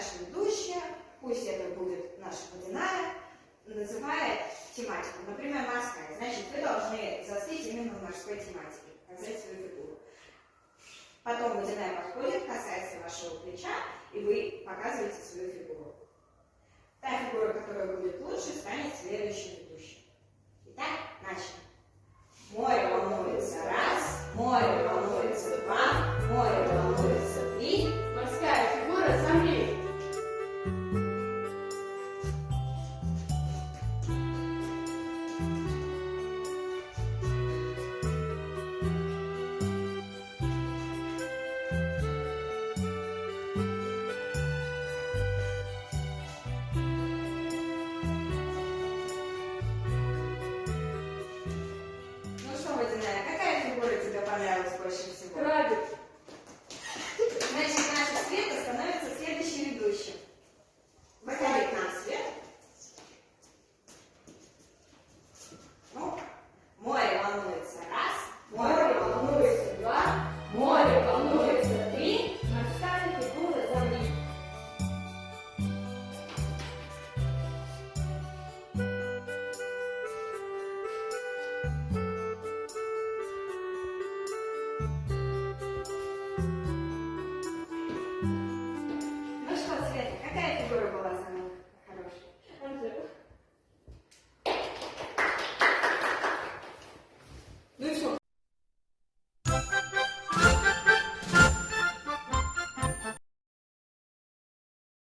наша ведущая, пусть это будет наша водяная, называет тематику. Например, морская. Значит, вы должны застыть именно в морской тематике, показать свою фигуру. Потом водяная подходит, касается вашего плеча, и вы показываете свою фигуру. Та фигура, которая будет лучше, станет следующей ведущей. Итак, начнем. Море волнуется раз, море волнуется два, море волнуется